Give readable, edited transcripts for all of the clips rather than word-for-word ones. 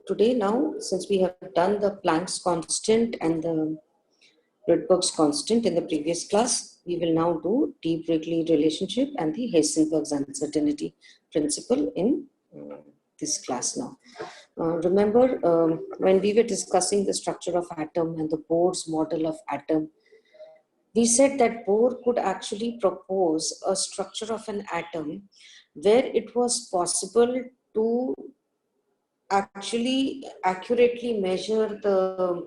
Today now, since we have done the Planck's constant and the Rydberg's constant in the previous class, we will now do de Broglie relationship and the Heisenberg's uncertainty principle in this class now. Remember when we were discussing the structure of atom and the Bohr's model of atom, we said that Bohr could actually propose a structure of an atom where it was possible to actually accurately measure the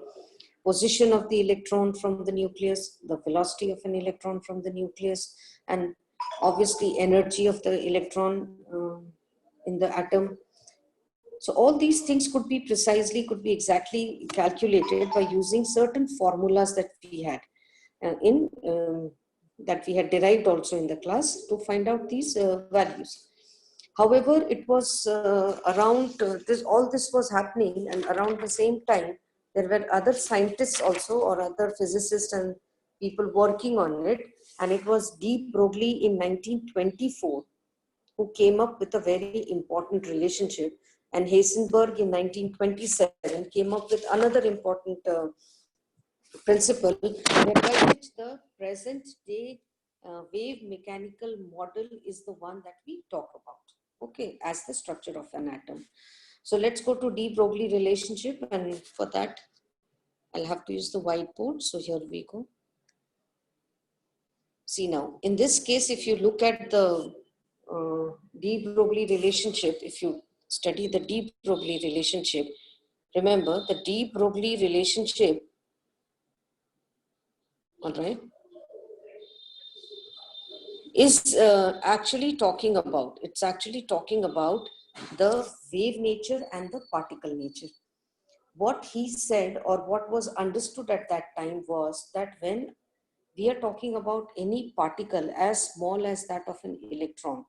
position of the electron from the nucleus, the velocity of an electron from the nucleus, and obviously energy of the electron in the atom. So all these things could be exactly calculated by using certain formulas that we had that we had derived also in the class to find out these values. However, it was around all this was happening, and around the same time, there were other scientists also, or other physicists and people working on it. And it was de Broglie in 1924 who came up with a very important relationship. And Heisenberg in 1927 came up with another important principle, whereby which the present day wave mechanical model is the one that we talk about. Okay, as the structure of an atom. So let's go to de Broglie relationship, and for that I'll have to use the whiteboard. So here we go. See now, in this case, if you look at the de Broglie relationship, if you study the de Broglie relationship, remember the de Broglie relationship, all right, is actually talking about the wave nature and the particle nature. What he said, or what was understood at that time, was that when we are talking about any particle as small as that of an electron,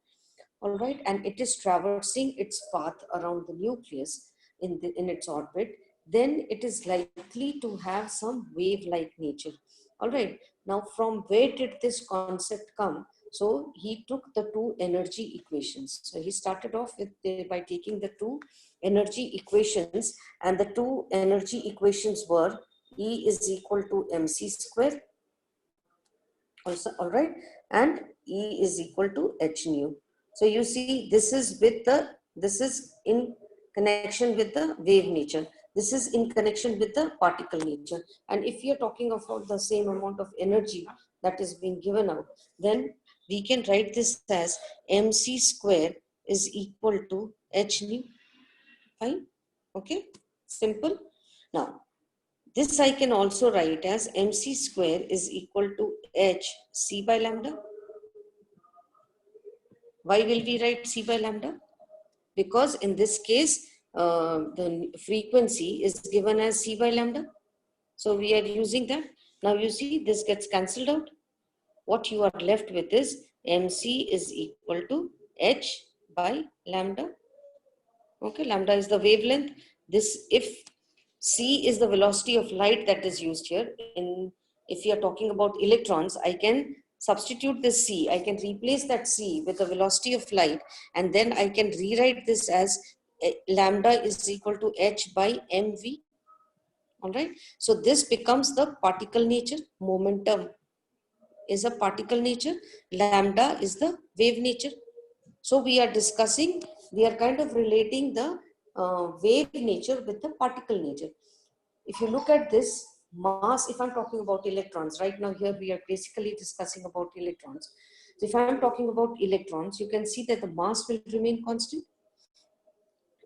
all right, and it is traversing its path around the nucleus in its orbit, then it is likely to have some wave-like nature. All right, now from where did this concept come? So he took the two energy equations. So he started off with by taking the two energy equations, and the two energy equations were E is equal to mc square, also, all right, and E is equal to h nu. So you see, this is in connection with the wave nature. This is in connection with the particle nature. And if we are talking about the same amount of energy that is being given out, then we can write this as mc square is equal to h nu. Fine. Okay. Simple. Now, this I can also write as mc square is equal to h c by lambda. Why will we write c by lambda? Because in this case, the frequency is given as c by lambda. So we are using that. Now you see, this gets cancelled out. What you are left with is mc is equal to h by lambda. Okay, lambda is the wavelength. If c is the velocity of light that is used here, if you are talking about electrons, I can substitute this c. I can replace that c with the velocity of light, and then I can rewrite this as lambda is equal to h by mv. All right. So this becomes the particle nature. Momentum is a particle nature. Lambda is the wave nature. So we are kind of relating the wave nature with the particle nature. If you look at this mass, if I'm talking about electrons, right now here we are basically discussing about electrons. So if I'm talking about electrons, you can see that the mass will remain constant.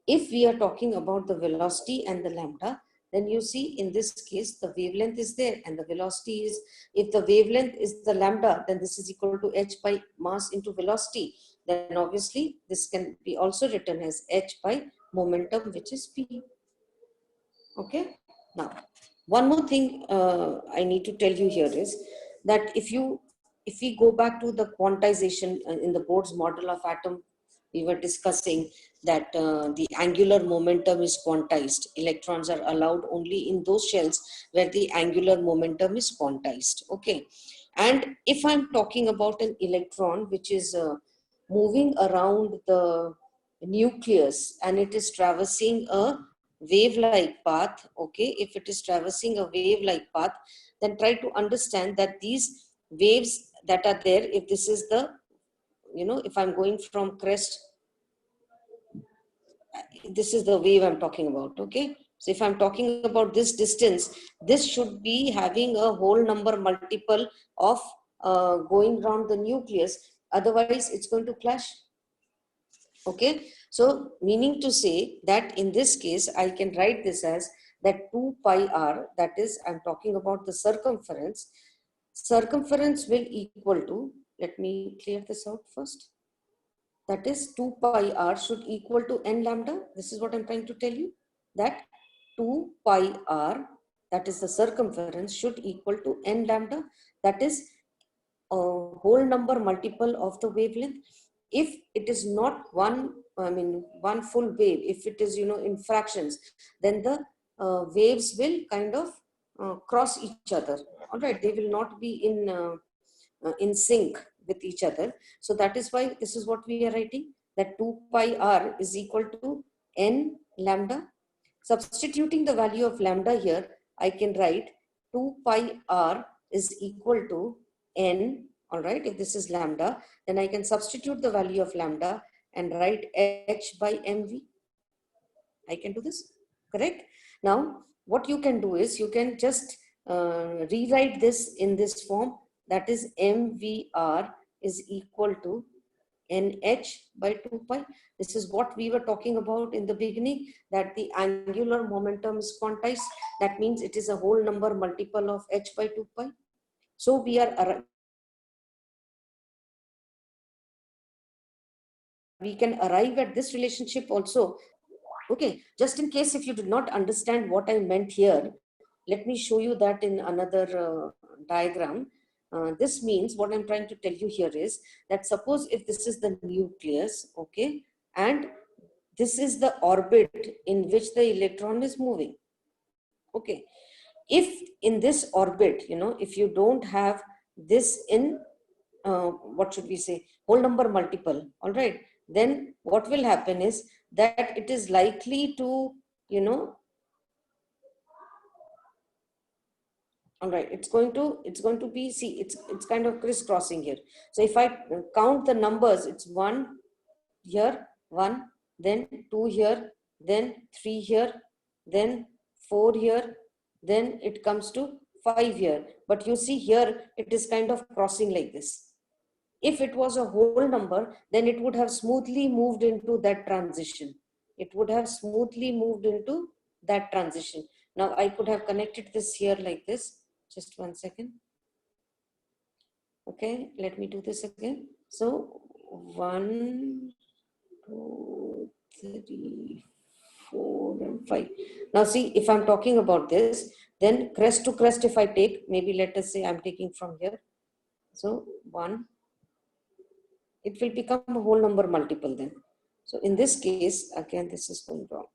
If we are talking about the velocity and the lambda, then you see in this case, the wavelength is there and the velocity is, if the wavelength is the lambda, then this is equal to h by mass into velocity. Then obviously this can be also written as h by momentum, which is p. Okay. Now, one more thing I need to tell you here is that if we go back to the quantization in the Bohr's model of atom, we were discussing that the angular momentum is quantized. Electrons are allowed only in those shells where the angular momentum is quantized. Okay. And if I'm talking about an electron which is moving around the nucleus and it is traversing a wave-like path, okay, if it is traversing a wave-like path, then try to understand that these waves that are there, if this is the, if I'm going from crest, this is the wave I'm talking about, okay. So if I'm talking about this distance, this should be having a whole number multiple of going around the nucleus, otherwise it's going to clash. Okay, so meaning to say that in this case, I can write this as that 2 pi r, that is, I'm talking about the circumference. Circumference will equal to, let me clear this out first. That is 2 pi r should equal to n lambda. This is what I'm trying to tell you, that 2 pi r, that is the circumference, should equal to n lambda, that is a whole number multiple of the wavelength. If it is not one full wave, if it is, in fractions, then the waves will kind of cross each other. All right, they will not be in sync with each other. So that is why this is what we are writing, that 2 pi r is equal to n lambda. Substituting the value of lambda here, I can write 2 pi r is equal to n. All right, if this is lambda, then I can substitute the value of lambda and write h by mv. I can do this, correct? Now, what you can do is you can just rewrite this in this form, that is mvr is equal to nh by 2 pi. This is what we were talking about in the beginning, that the angular momentum is quantized. That means it is a whole number multiple of h by 2 pi. So we can arrive at this relationship also. Okay, just in case if you did not understand what I meant here, let me show you that in another diagram. This means what I'm trying to tell you here is that suppose if this is the nucleus, okay, and this is the orbit in which the electron is moving. Okay, if in this orbit, if you don't have this in, what should we say, whole number multiple, all right, then what will happen is that it is likely to, all right, it's going to be, see, it's kind of crisscrossing here. So if I count the numbers, it's 1 here, 1, then 2 here, then 3 here, then 4 here, then it comes to 5 here. But you see here, it is kind of crossing like this. If it was a whole number, then it would have smoothly moved into that transition. It would have smoothly moved into that transition. Now I could have connected this here like this. Just 1 second. Okay, let me do this again. So 1, 2, 3, 4, and 5. Now see, if I'm talking about this, then crest to crest, if I take, maybe let us say I'm taking from here. So 1, it will become a whole number multiple then. So in this case, again, this is going wrong.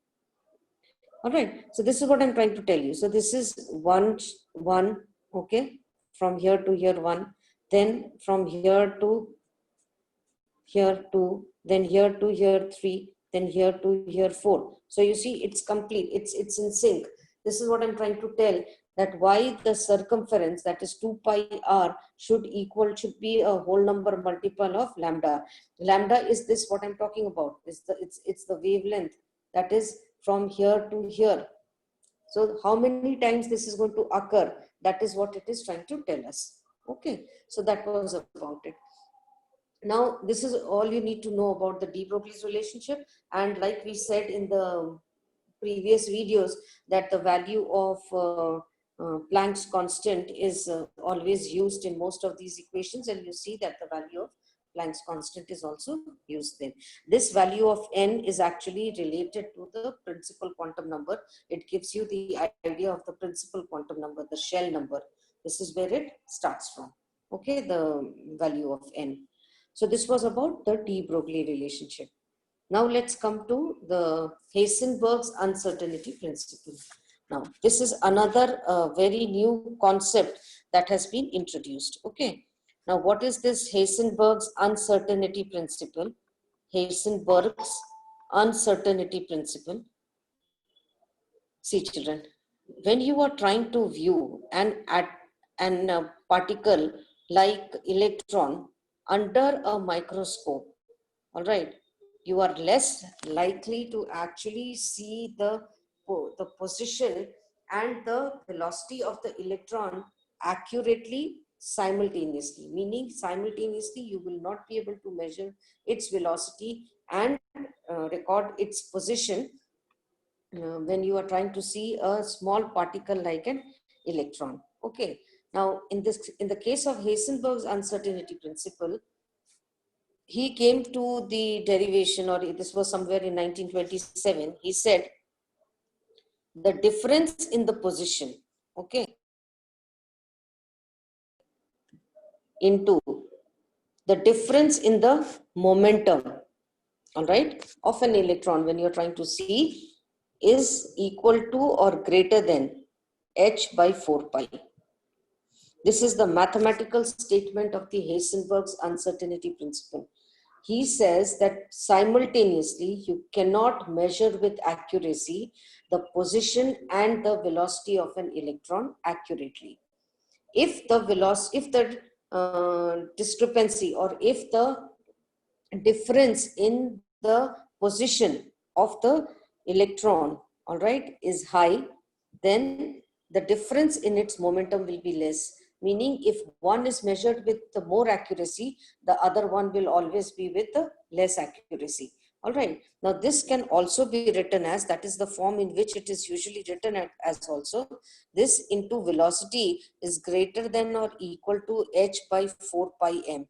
All right, so this is what I'm trying to tell you. So this is 1, 1, okay, from here to here 1, then from here to here 2, then here to here 3, then here to here 4. So you see, it's complete, it's in sync. This is what I'm trying to tell, that why the circumference, that is 2 pi r, should be a whole number multiple of lambda. Lambda is this, what I'm talking about, it's the wavelength, that is from here to here. So how many times this is going to occur, that is what it is trying to tell us. Okay, so that was about it. Now, this is all you need to know about the de Broglie's relationship. And like we said in the previous videos, that the value of Planck's constant is always used in most of these equations. And you see that the value of Planck's constant is also used then. This value of n is actually related to the principal quantum number. It gives you the idea of the principal quantum number, the shell number. This is where it starts from. Okay, the value of n. So this was about the de Broglie relationship. Now let's come to the Heisenberg's uncertainty principle. Now this is another very new concept that has been introduced. Okay. Now what is this Heisenberg's uncertainty principle? Heisenberg's uncertainty principle. See children, when you are trying to view an particle like electron under a microscope, all right, you are less likely to actually see the position and the velocity of the electron accurately simultaneously, meaning simultaneously you will not be able to measure its velocity and record its position when you are trying to see a small particle like an electron. Okay, now in the case of Heisenberg's uncertainty principle, he came to the derivation, or this was somewhere in 1927. He said the difference in the position, okay, into the difference in the momentum, all right, of an electron when you're trying to see is equal to or greater than h by 4 pi. This is the mathematical statement of the Heisenberg's uncertainty principle. He says that simultaneously you cannot measure with accuracy the position and the velocity of an electron accurately. If the velocity, if the discrepancy, or if the difference in the position of the electron, all right, is high, then the difference in its momentum will be less. Meaning if one is measured with the more accuracy, the other one will always be with the less accuracy. All right. Now this can also be written as, that is the form in which it is usually written as also, this into velocity is greater than or equal to h by 4 pi m.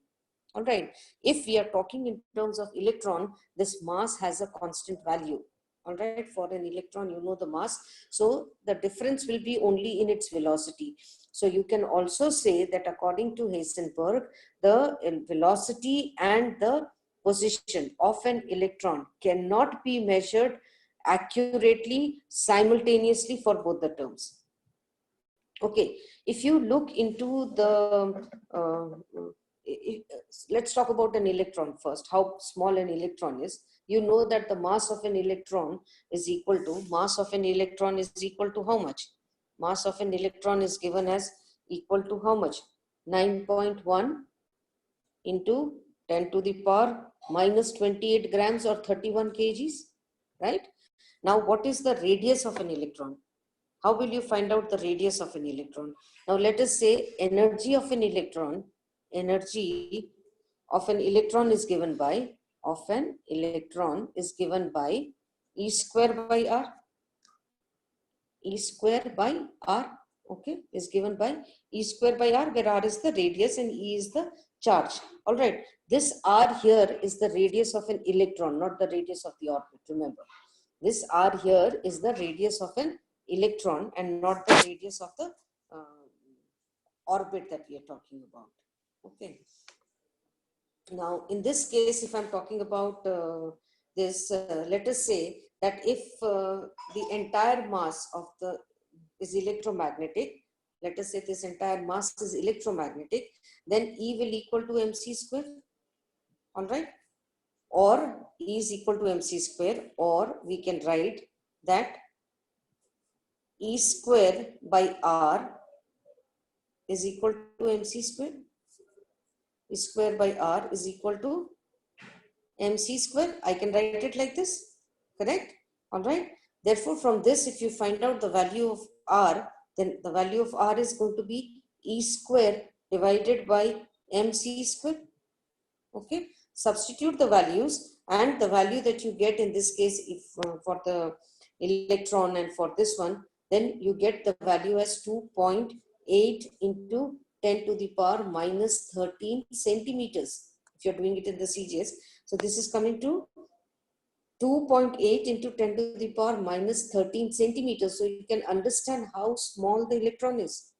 All right. If we are talking in terms of electron, this mass has a constant value. All right. For an electron, you know the mass. So the difference will be only in its velocity. So you can also say that according to Heisenberg, the velocity and the position of an electron cannot be measured accurately simultaneously for both the terms. Okay. If you look into the let's talk about an electron first, how small an electron is. You know that the mass of an electron is equal to, how much? Mass of an electron is given as equal to how much? 9.1 into 10 to the power minus 28 grams or 31 kgs, right? Now, what is the radius of an electron? How will you find out the radius of an electron? Now, let us say energy of an electron is given by, E square by R. E square by R, okay, is given by E square by R, where R is the radius and E is the charge. All right, this R here is the radius of an electron, not the radius of the orbit, remember. This R here is the radius of an electron and not the radius of the orbit that we are talking about. Okay. Now, in this case, if I'm talking about this, let us say that if the entire mass of the is electromagnetic, let us say this entire mass is electromagnetic, then E will equal to mc square, all right, or E is equal to mc square, or we can write that E square by R is equal to mc square. E square by R is equal to mc square. I can write it like this, correct? All right. Therefore, from this, if you find out the value of R, then the value of R is going to be E square divided by mc square. Okay. Substitute the values, and the value that you get in this case, if for the electron and for this one, then you get the value as 2.8 into 10 to the power minus 13 centimeters. If you're doing it in the CGS. So this is coming to 2.8 into 10 to the power minus 13 centimeters. So you can understand how small the electron is.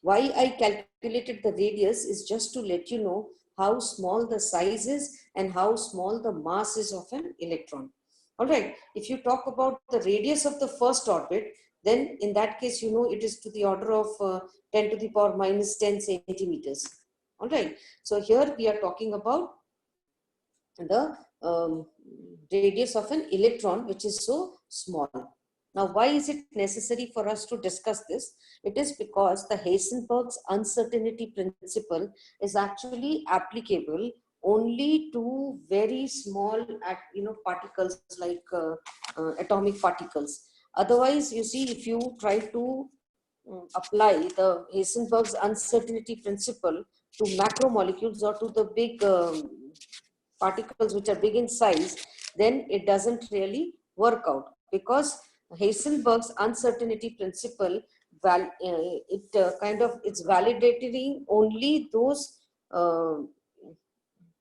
Why I calculated the radius is just to let you know how small the size is and how small the mass is of an electron. All right. If you talk about the radius of the first orbit, then in that case, you know, it is to the order of 10 to the power minus 10 centimeters. All right. So here we are talking about the radius of an electron, which is so small. Now, why is it necessary for us to discuss this? It is because the Heisenberg's uncertainty principle is actually applicable only to very small, particles like atomic particles. Otherwise, you see, if you try to apply the Heisenberg's uncertainty principle to macromolecules or to the big particles which are big in size, then it doesn't really work out, because Heisenberg's uncertainty principle, it's validating only those uh,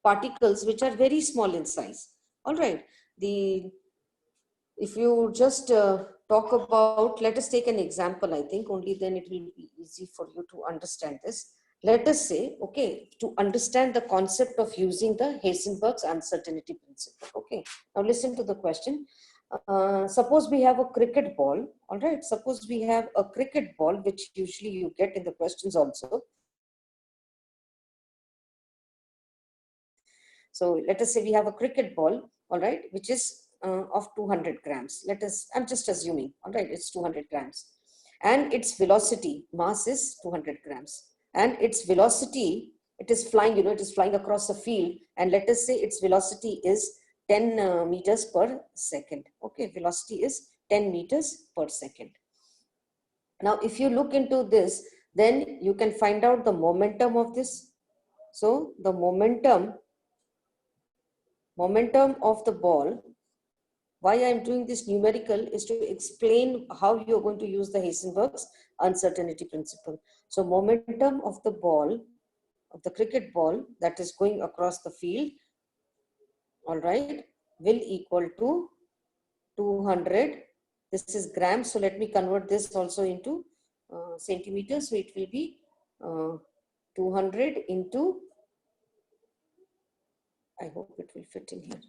particles which are very small in size. All right. If you just talk about, let us take an example, I think only then it will be easy for you to understand this. Let us say, okay, to understand the concept of using the Heisenberg's uncertainty principle. Okay, now listen to the question. Suppose we have a cricket ball, all right? Suppose we have a cricket ball, which usually you get in the questions also. So let us say we have a cricket ball, all right, which is of 200 grams. I'm just assuming, all right, it's 200 grams. And its velocity, mass is 200 grams. And its velocity, it is flying, it is flying across a field. And let us say its velocity is 10 meters per second. Okay, velocity is 10 meters per second. Now, if you look into this, then you can find out the momentum of this. So the momentum of the ball, why I am doing this numerical is to explain how you're going to use the Heisenberg's uncertainty principle. So momentum of the ball, of the cricket ball that is going across the field, all right, will equal to 200. This is grams. So let me convert this also into centimeters. So it will be 200 into, I hope it will fit in here.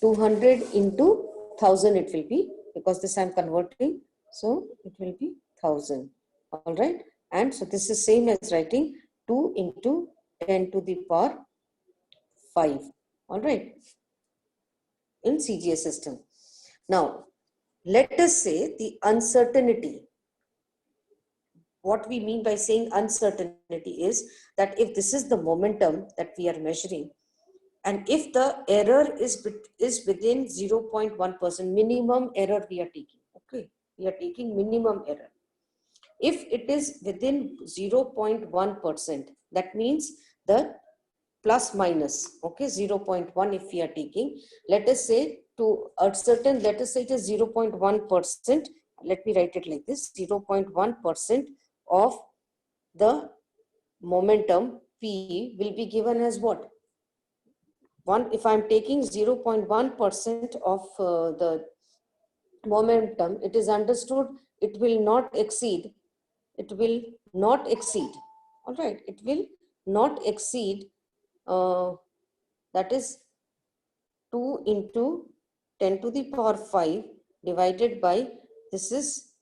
200 into 1000 it will be, because this I'm converting. So it will be 1000. All right. And so this is same as writing 2 into 10 to the power 5. All right. In CGS system. Now, let us say the uncertainty. What we mean by saying uncertainty is that if this is the momentum that we are measuring, and if the error is within 0.1%, minimum error we are taking, okay, we are taking minimum error. If it is within 0.1%, that means the plus minus, okay, 0.1 if we are taking, let us say to a certain, let us say it is 0.1%, let me write it like this, 0.1% of the momentum P will be given as what? If I'm taking 0.1% of the momentum, it is understood it will not exceed, all right, it will not exceed, that is 2 into 10 to the power 5 divided by, this is,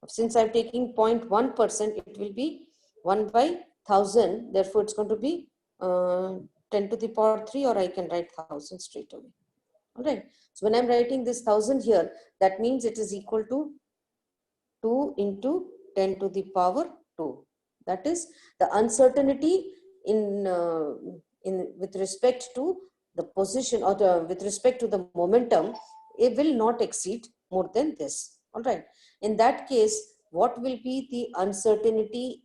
since I'm taking 0.1%, it will be 1 by 1000, therefore it's going to be 10 to the power 3, or I can write 1000 straight away. All right. So when I'm writing this 1000 here, that means it is equal to 2 into 10 to the power 2. That is the uncertainty in with respect to the position, or with respect to the momentum, it will not exceed more than this. All right. In that case, what will be the uncertainty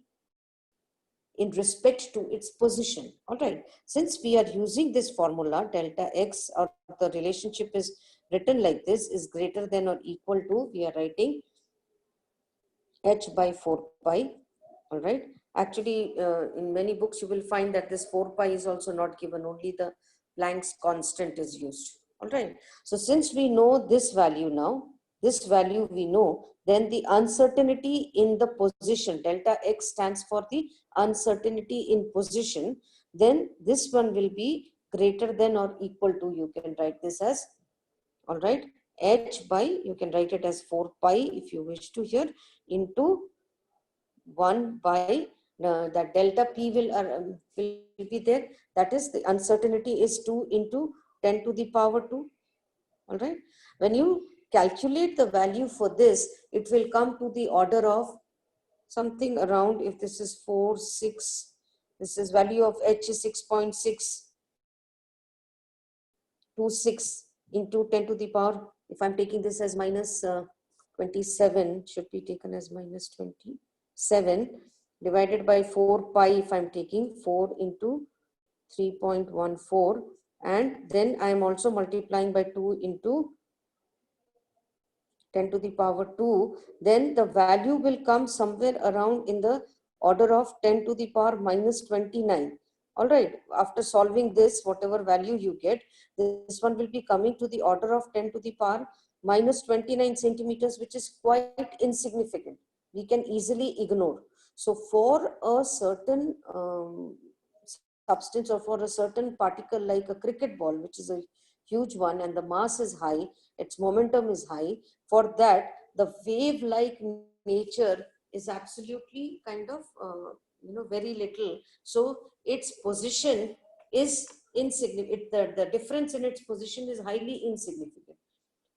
in respect to its position? All right. Since we are using this formula, delta x, or the relationship is written like this, is greater than or equal to, we are writing h by 4 pi. All right. Actually, in many books, you will find that this 4 pi is also not given, only the Planck's constant is used. All right. So since we know this value now, this value we know, then the uncertainty in the position, delta x stands for the uncertainty in position, then this one will be greater than or equal to, you can write this as, all right, h by, you can write it as 4 pi if you wish to here, into 1 by that delta p will be there. That is, the uncertainty is 2 into 10 to the power 2. All right. When you calculate the value for this, it will come to the order of something around, if this is 4, 6, this is value of H is 6.626 into 10 to the power, if I'm taking this as minus 27, should be taken as minus 27, divided by 4 pi, if I'm taking 4 into 3.14, and then I am also multiplying by 2 into 10 to the power 2, then the value will come somewhere around in the order of 10 to the power minus 29. All right, after solving this, whatever value you get, this one will be coming to the order of 10 to the power minus 29 centimeters, which is quite insignificant. We can easily ignore. So for a certain substance, or for a certain particle like a cricket ball, which is a huge one and the mass is high, its momentum is high, for that the wave-like nature is absolutely kind of very little. So its position is insignificant. The difference in its position is highly insignificant.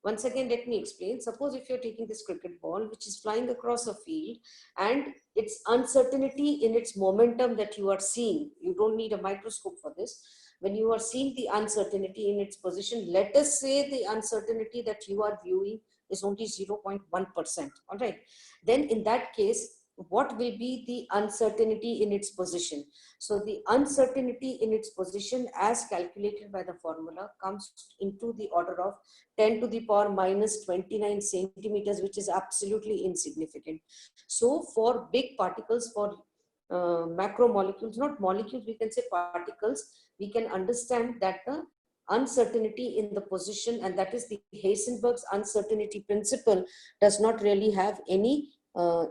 Once again, let me explain. Suppose if you're taking this cricket ball, which is flying across a field, and its uncertainty in its momentum that you are seeing, you don't need a microscope for this. When you are seeing the uncertainty in its position, let us say the uncertainty that you are viewing is only 0.1%. All right. Then in that case, what will be the uncertainty in its position? So the uncertainty in its position as calculated by the formula comes into the order of 10 to the power minus 29 centimeters, which is absolutely insignificant. So for big particles, for macromolecules, not molecules, we can say particles, we can understand that the uncertainty in the position, and that is the Heisenberg's uncertainty principle, does not really have any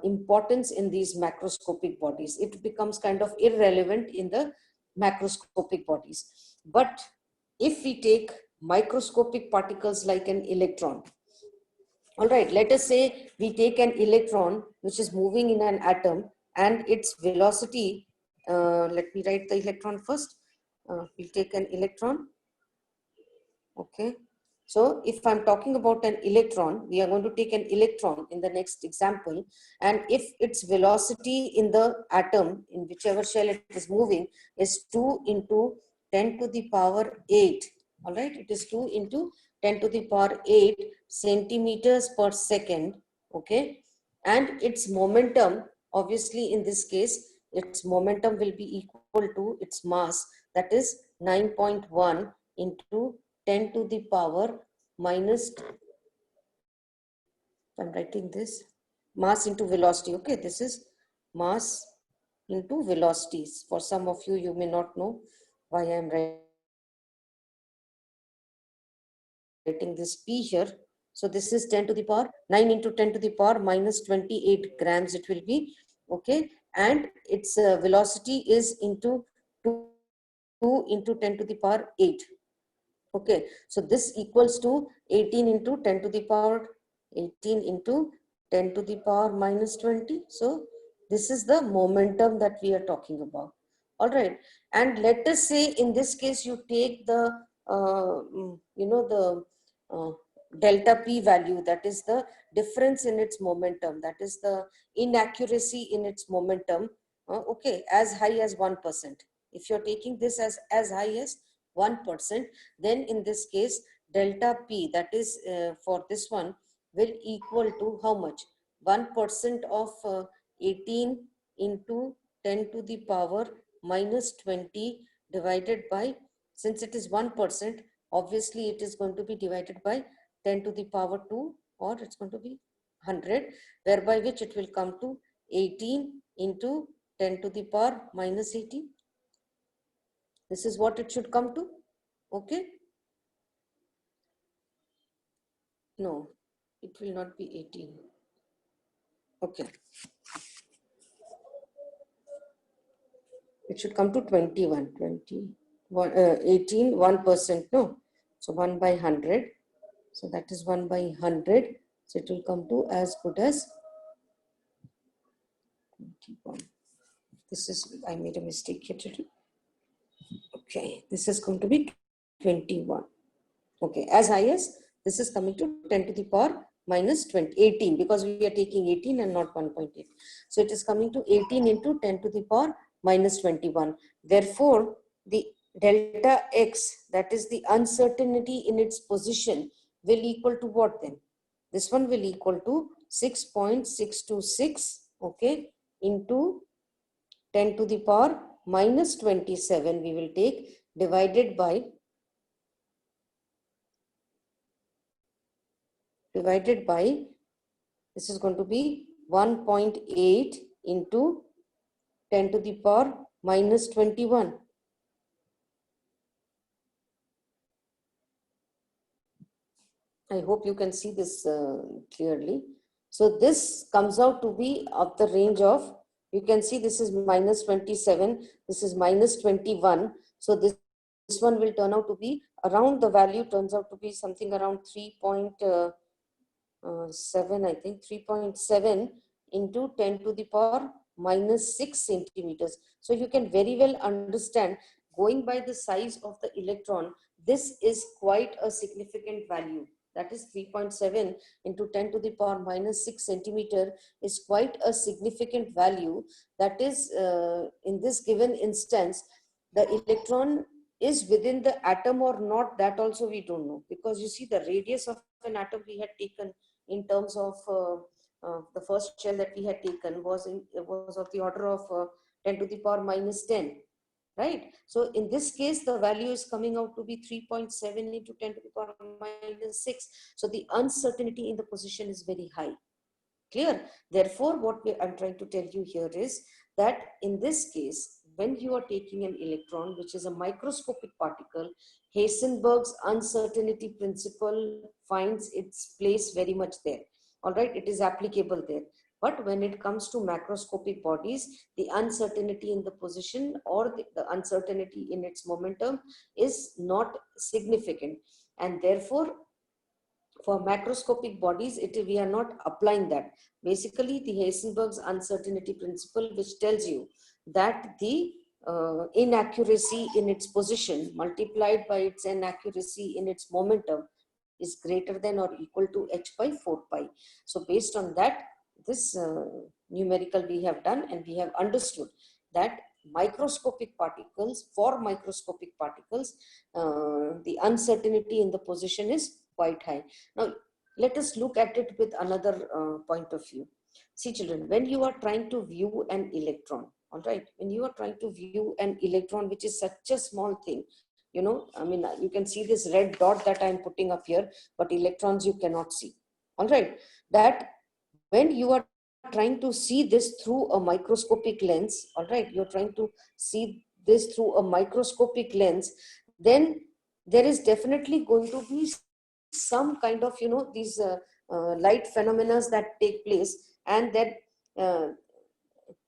importance in these macroscopic bodies. It becomes kind of irrelevant in the macroscopic bodies. But if we take microscopic particles like an electron, all right, let us say we take an electron which is moving in an atom, and its velocity, let me write the electron first. We'll take an electron. Okay. So if I'm talking about an electron, we are going to take an electron in the next example. And if its velocity in the atom, in whichever shell it is moving, is 2 into 10 to the power 8. All right. It is 2 into 10 to the power 8 centimeters per second. Okay. And its momentum, obviously in this case, its momentum will be equal to its mass, that is 9.1 into 10 to the power minus, I'm writing this, mass into velocity. Okay, this is mass into velocities. For some of you, you may not know why I'm writing this P here. So this is 10 to the power 9 into 10 to the power minus 28 grams it will be. Okay, and its velocity is into 2 into 10 to the power 8. Okay, so this equals to 18 into 10 to the power 18 into 10 to the power minus 20. So this is the momentum that we are talking about. All right, and let us say in this case you take the the delta p value, that is the difference in its momentum, that is the inaccuracy in its momentum. Okay, as high as 1%. If you're taking this as high as 1%, then in this case delta p, that is for this one, will equal to how much? 1% of 18 into 10 to the power minus 20 divided by, since it is 1%, obviously it is going to be divided by 10 to the power 2, or it's going to be 100, whereby which it will come to 18 into 10 to the power minus 18. This is what it should come to. Okay. No, it will not be 18. Okay. It should come to 21, 18, 1%. No. So 1 by 100. So that is 1 by 100. So it will come to as good as 21. This is, I made a mistake here. Okay. This is going to be 21. Okay, as high as this is coming to 10 to the power minus 20, 18, because we are taking 18 and not 1.8. So it is coming to 18 into 10 to the power minus 21. Therefore, the delta x, that is the uncertainty in its position, will equal to what then? This one will equal to 6.626, okay, into 10 to the power minus 27 we will take, divided by this is going to be 1.8 into 10 to the power minus 21. I hope you can see this clearly. So this comes out to be of the range of, you can see this is minus 27, this is minus 21. So this one will turn out to be around, the value turns out to be something around 3.7, I think 3.7 into 10 to the power minus 6 centimeters. So you can very well understand, going by the size of the electron, this is quite a significant value. That is 3.7 into 10 to the power minus 6 centimeter is quite a significant value. That is, in this given instance, the electron is within the atom or not, that also we don't know, because you see the radius of an atom we had taken in terms of the first shell that we had taken was of the order of 10 to the power minus 10, right? So in this case, the value is coming out to be 3.7 into 10 to the power minus 6. So the uncertainty in the position is very high. Clear? Therefore, what I'm trying to tell you here is that in this case, when you are taking an electron, which is a microscopic particle, Heisenberg's uncertainty principle finds its place very much there. All right, it is applicable there. But when it comes to macroscopic bodies, the uncertainty in the position or the uncertainty in its momentum is not significant. And therefore, for macroscopic bodies, we are not applying that. Basically, the Heisenberg's uncertainty principle, which tells you that the inaccuracy in its position multiplied by its inaccuracy in its momentum is greater than or equal to h by 4 pi. So based on that, this numerical we have done, and we have understood that microscopic particles, the uncertainty in the position is quite high. Now, let us look at it with another point of view. See, children, when you are trying to view an electron, all right, when you are trying to view an electron, which is such a small thing, you know, I mean, you can see this red dot that I'm putting up here, but electrons you cannot see. All right, that when you are trying to see this through a microscopic lens, all right, you're trying to see this through a microscopic lens, then there is definitely going to be some kind of, you know, these light phenomena that take place, and that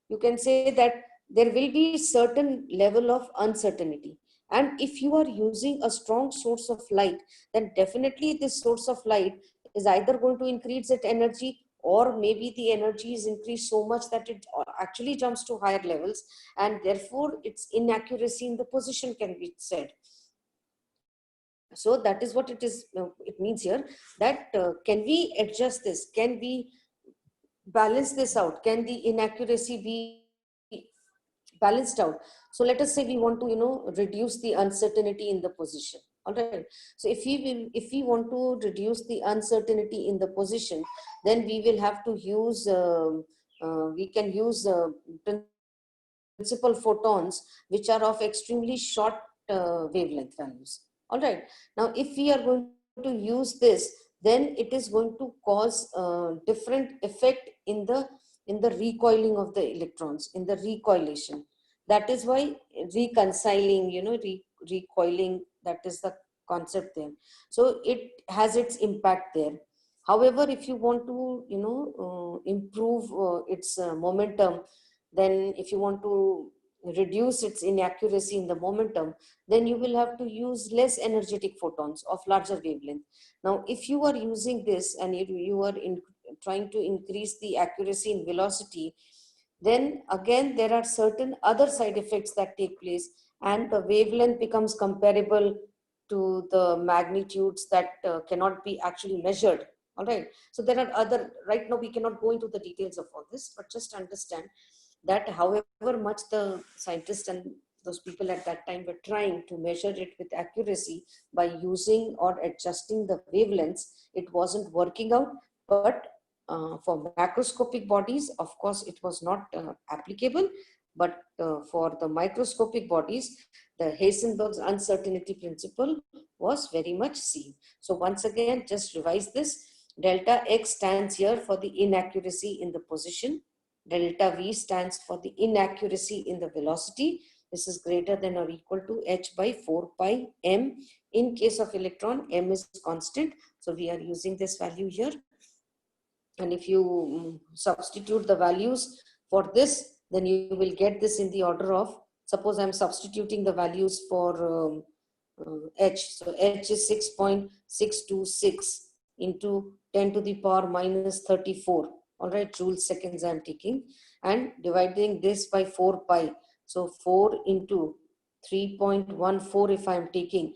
you can say that there will be certain level of uncertainty. And if you are using a strong source of light, then definitely this source of light is either going to increase its energy, or maybe the energy is increased so much that it actually jumps to higher levels, and therefore its inaccuracy in the position can be said. So that is what it is. It means here that can we adjust this? Can we balance this out? Can the inaccuracy be balanced out? So let us say we want to, you know, reduce the uncertainty in the position. All right. So if we want to reduce the uncertainty in the position, then we will have to use we can use principal photons, which are of extremely short wavelength values. All right. Now, if we are going to use this, then it is going to cause different effect in the recoiling of the electrons, in the recoilation. That is why reconciling, you know, recoiling, that is the concept there. So it has its impact there. However, if you want to, you know, improve its momentum, then if you want to reduce its inaccuracy in the momentum, then you will have to use less energetic photons of larger wavelength. Now, if you are using this and you are trying to increase the accuracy in velocity, then again there are certain other side effects that take place, and the wavelength becomes comparable to the magnitudes that cannot be actually measured. All right. So there are other, right now we cannot go into the details of all this, but just understand that however much the scientists and those people at that time were trying to measure it with accuracy by using or adjusting the wavelengths, it wasn't working out. But for macroscopic bodies, of course, it was not applicable. But for the microscopic bodies, the Heisenberg's uncertainty principle was very much seen. So once again, just revise this. Delta X stands here for the inaccuracy in the position. Delta V stands for the inaccuracy in the velocity. This is greater than or equal to h by 4 pi m. In case of electron, m is constant. So we are using this value here. And if you substitute the values for this, then you will get this in the order of, suppose I'm substituting the values for h. So h is 6.626 into 10 to the power minus 34. All right, joules seconds I'm taking, and dividing this by 4 pi. So 4 into 3.14 if I'm taking,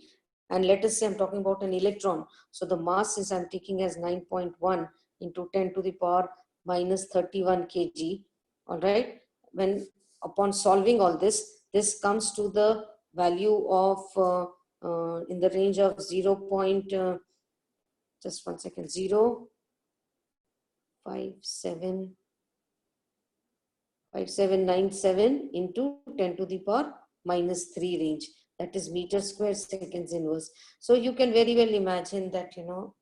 and let us say I'm talking about an electron. So the mass is I'm taking as 9.1 into 10 to the power minus 31 kg. All right. When upon solving all this, this comes to the value of in the range of 0. Just 1 second, 0, 5, 7, 5797 into 10 to the power minus 3 range. That is meter square seconds inverse. So you can very well imagine that, you know,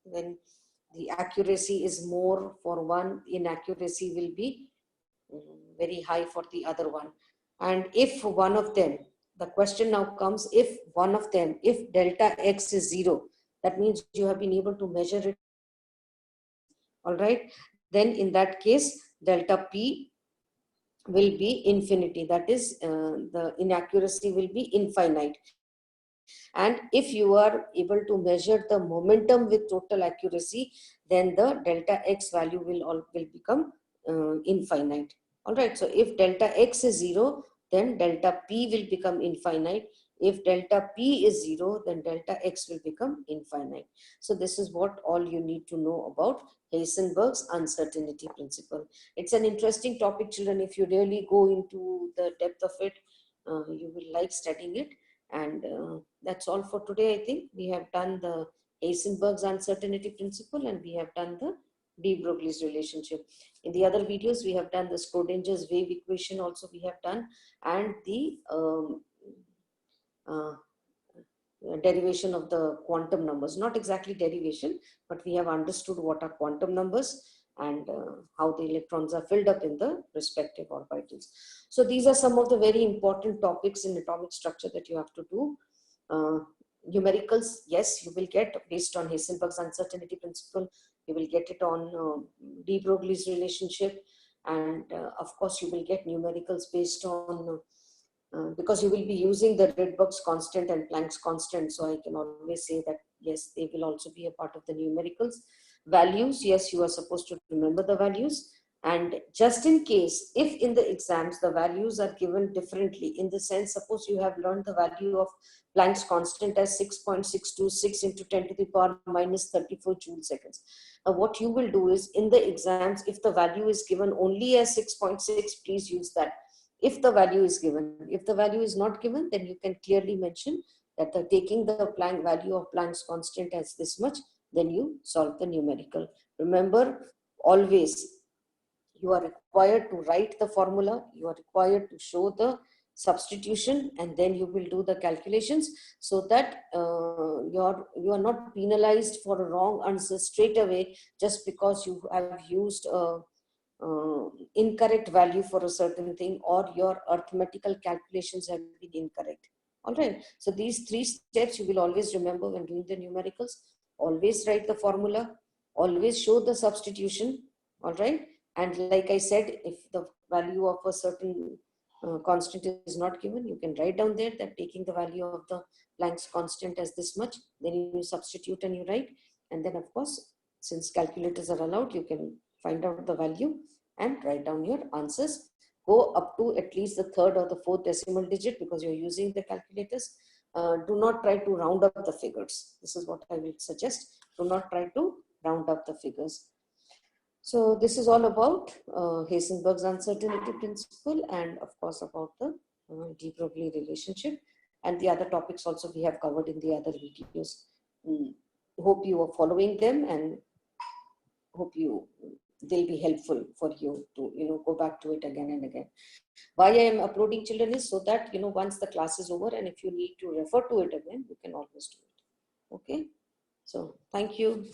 when the accuracy is more for one, inaccuracy will be very high for the other one. And if one of them, the question now comes, if one of them, if delta X is 0, that means you have been able to measure it. All right. Then in that case, delta P will be infinity. That is, the inaccuracy will be infinite. And if you are able to measure the momentum with total accuracy, then the delta X value will become infinite. All right. So if delta X is 0, then delta P will become infinite. If delta P is 0, then delta X will become infinite. So this is what all you need to know about Heisenberg's uncertainty principle. It's an interesting topic, children. If you really go into the depth of it, you will like studying it. And that's all for today. I think we have done the Heisenberg's uncertainty principle, and we have done the de Broglie's relationship. In the other videos, we have done the Schrodinger's wave equation also we have done, and the derivation of the quantum numbers. Not exactly derivation, but we have understood what are quantum numbers and how the electrons are filled up in the respective orbitals. So these are some of the very important topics in atomic structure that you have to do. Numericals, yes, you will get based on Heisenberg's uncertainty principle. You will get it on de Broglie's relationship, and of course you will get numericals based on because you will be using the Rydberg's constant and Planck's constant. So I can always say that, yes, they will also be a part of the numericals. Values, yes, you are supposed to remember the values. And just in case, if in the exams, the values are given differently, in the sense, suppose you have learned the value of Planck's constant as 6.626 into 10 to the power minus 34 joule seconds. What you will do is, in the exams, if the value is given only as 6.6, please use that. If the value is given, if the value is not given, then you can clearly mention that taking the Planck value of Planck's constant as this much, then you solve the numerical. Remember, always you are required to write the formula, you are required to show the substitution, and then you will do the calculations, so that you are not penalized for a wrong answer straight away just because you have used a incorrect value for a certain thing, or your arithmetical calculations have been incorrect. All right. So these 3 steps you will always remember when doing the numericals. Always write the formula, always show the substitution. All right. And like I said, if the value of a certain constant is not given, you can write down there that taking the value of the Planck's constant as this much, then you substitute and you write. And then of course, since calculators are allowed, you can find out the value and write down your answers. Go up to at least the 3rd or the 4th decimal digit because you're using the calculators. do not try to round up the figures. This is what I will suggest. Do not try to round up the figures. So this is all about Heisenberg's uncertainty principle, and of course about the de Broglie relationship, and the other topics also we have covered in the other videos. Hope you are following them, and hope they'll be helpful for you to go back to it again and again. Why I am uploading, children, is so that once the class is over, and if you need to refer to it again, you can always do it. Okay, so thank you.